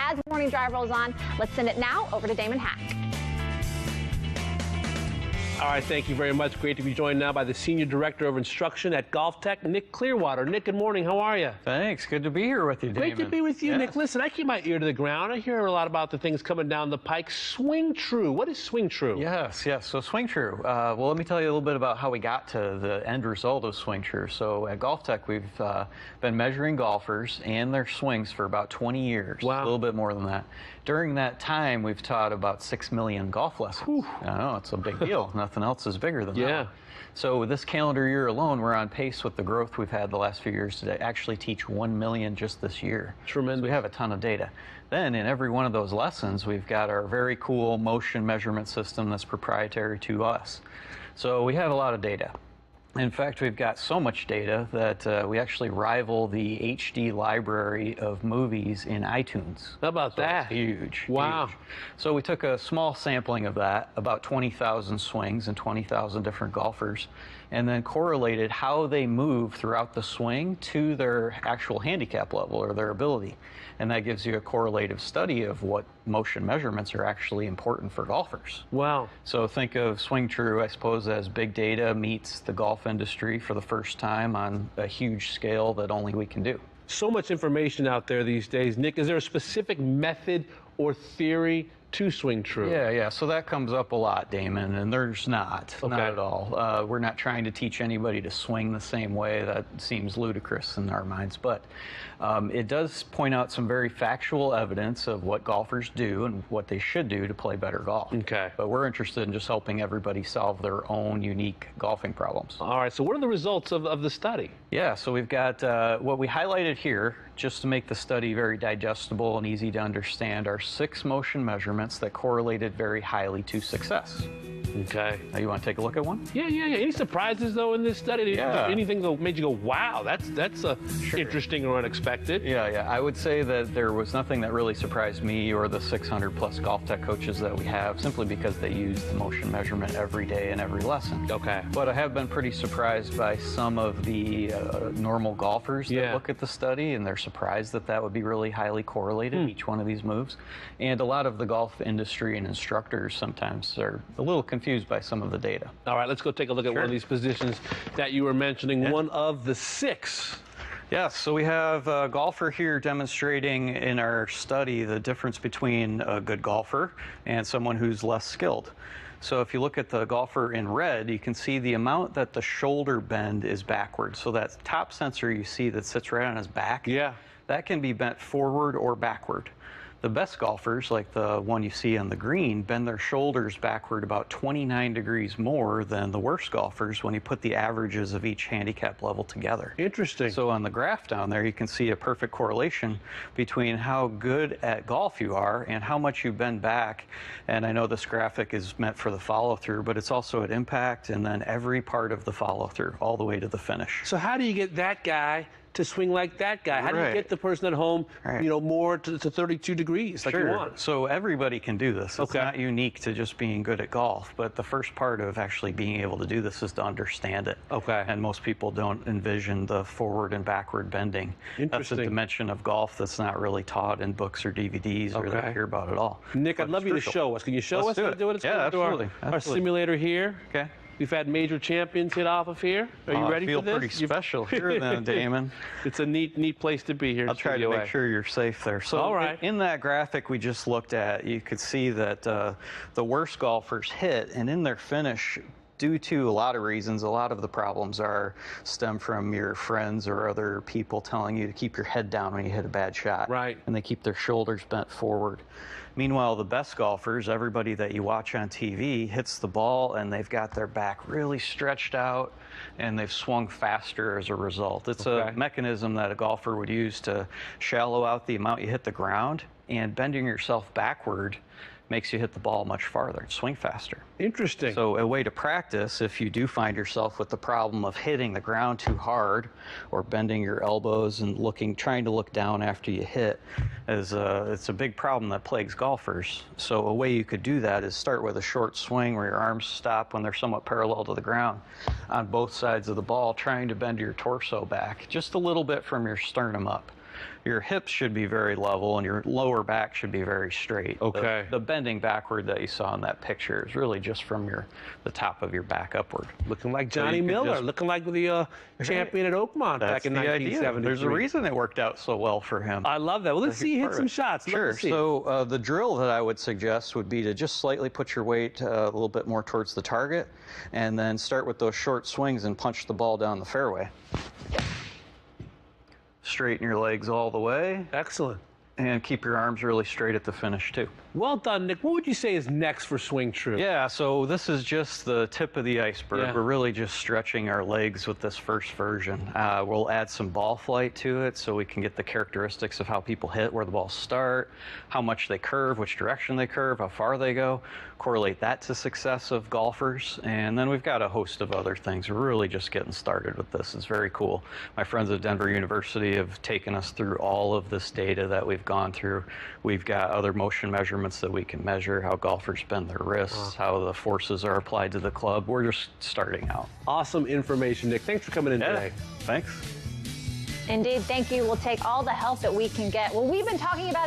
as Morning Drive rolls on. Let's send it now over to Damon Hack. All right, thank you very much. Great to be joined now by the Senior Director of Instruction at GolfTEC, Nick Clearwater. Nick, good morning. How are you? Thanks. Good to be here with you, Damon. Great to be with you, yeah. Nick. Listen, I keep my ear to the ground. I hear a lot about the things coming down the pike. SwingTRU. What is SwingTRU? Yes. So SwingTRU. Well, let me tell you a little bit about how we got to the end result of SwingTRU. So at GolfTEC, we've been measuring golfers and their swings for about 20 years. Wow. A little bit more than that. During that time, we've taught about 6 million golf lessons. Whew. I know, it's a big deal. Nothing else is bigger than that. Yeah. So this calendar year alone, we're on pace with the growth we've had the last few years to actually teach 1 million just this year. Tremendous. So we have a ton of data. Then in every one of those lessons, we've got our very cool motion measurement system that's proprietary to us. So we have a lot of data. In fact, we've got so much data that we actually rival the HD library of movies in iTunes. How about that? Huge. Wow. Huge. So we took a small sampling of that, about 20,000 swings and 20,000 different golfers, and then correlated how they move throughout the swing to their actual handicap level or their ability. And that gives you a correlative study of what motion measurements are actually important for golfers. Wow. So think of SwingTRU, I suppose, as big data meets the golf industry for the first time on a huge scale that only we can do. So much information out there these days. Nick, is there a specific method or theory to SwingTRU? Yeah. So that comes up a lot, Damon, and there's not at all. We're not trying to teach anybody to swing the same way. That seems ludicrous in our minds, but it does point out some very factual evidence of what golfers do and what they should do to play better golf. Okay. But we're interested in just helping everybody solve their own unique golfing problems. All right, so what are the results of the study? Yeah, so we've got what we highlighted here, just to make the study very digestible and easy to understand, are 6 motion measurements that correlated very highly to success. Okay. Now, you want to take a look at one? Yeah. Any surprises, though, in this study? Yeah. Anything that made you go, wow, that's interesting or unexpected? Yeah. I would say that there was nothing that really surprised me or the 600-plus GolfTEC coaches that we have, simply because they use the motion measurement every day in every lesson. Okay. But I have been pretty surprised by some of the normal golfers that look at the study, and they're surprised that that would be really highly correlated, each one of these moves. And a lot of the golf industry and instructors sometimes are a little confused by some of the data. All right, let's go take a look at one of these positions that you were mentioning, one of the 6. Yes, so we have a golfer here demonstrating in our study the difference between a good golfer and someone who's less skilled. So if you look at the golfer in red, you can see the amount that the shoulder bend is backward. So that top sensor you see that sits right on his back, that can be bent forward or backward. The best golfers, like the one you see on the green, bend their shoulders backward about 29 degrees more than the worst golfers when you put the averages of each handicap level together. Interesting. So on the graph down there, you can see a perfect correlation between how good at golf you are and how much you bend back. And I know this graphic is meant for the follow-through, but it's also at impact and then every part of the follow-through all the way to the finish. So how do you get that guy to swing like that guy? How do you get the person at home, more to 32 degrees like you want? So everybody can do this. It's not unique to just being good at golf, but the first part of actually being able to do this is to understand it. And most people don't envision the forward and backward bending. That's a dimension of golf that's not really taught in books or DVDs or that you hear about at all. Nick, I'd love you to show us. Can you show us how to do it? Yeah, absolutely. Our simulator here. Okay. We've had major champions hit off of here. Are you ready for this? I feel pretty special here then, Damon. It's a neat place to be here. I'll try to make sure you're safe there. So in that graphic we just looked at, you could see that the worst golfers hit, and in their finish, due to a lot of reasons, a lot of the problems stem from your friends or other people telling you to keep your head down when you hit a bad shot. And they keep their shoulders bent forward. Meanwhile, the best golfers, everybody that you watch on TV, hits the ball and they've got their back really stretched out and they've swung faster as a result. It's a mechanism that a golfer would use to shallow out the amount you hit the ground, and bending yourself backward makes you hit the ball much farther and swing faster. Interesting. So a way to practice, if you do find yourself with the problem of hitting the ground too hard or bending your elbows and trying to look down after you hit, it's a big problem that plagues golfers. So a way you could do that is start with a short swing where your arms stop when they're somewhat parallel to the ground on both sides of the ball, trying to bend your torso back just a little bit from your sternum up. your hips should be very level and your lower back should be very straight. Okay. The bending backward that you saw in that picture is really just from the top of your back upward. Looking like Johnny Miller, looking like the champion at Oakmont back in 1970. There's a reason it worked out so well for him. I love that. Well, let's see you hit some shots. Sure. So the drill that I would suggest would be to just slightly put your weight a little bit more towards the target, and then start with those short swings and punch the ball down the fairway. Straighten your legs all the way. Excellent. And keep your arms really straight at the finish, too. Well done, Nick. What would you say is next for SwingTRU? Yeah, so this is just the tip of the iceberg. Yeah. We're really just stretching our legs with this first version. We'll add some ball flight to it so we can get the characteristics of how people hit, where the balls start, how much they curve, which direction they curve, how far they go, correlate that to success of golfers. And then we've got a host of other things. We're really just getting started with this. It's very cool. My friends at Denver University have taken us through all of this data that we've gone through. We've got other motion measurements that we can measure, how golfers bend their wrists, how the forces are applied to the club. We're just starting out. Awesome information, Nick. Thanks for coming in today. Thanks. Indeed, thank you. We'll take all the help that we can get. Well, we've been talking about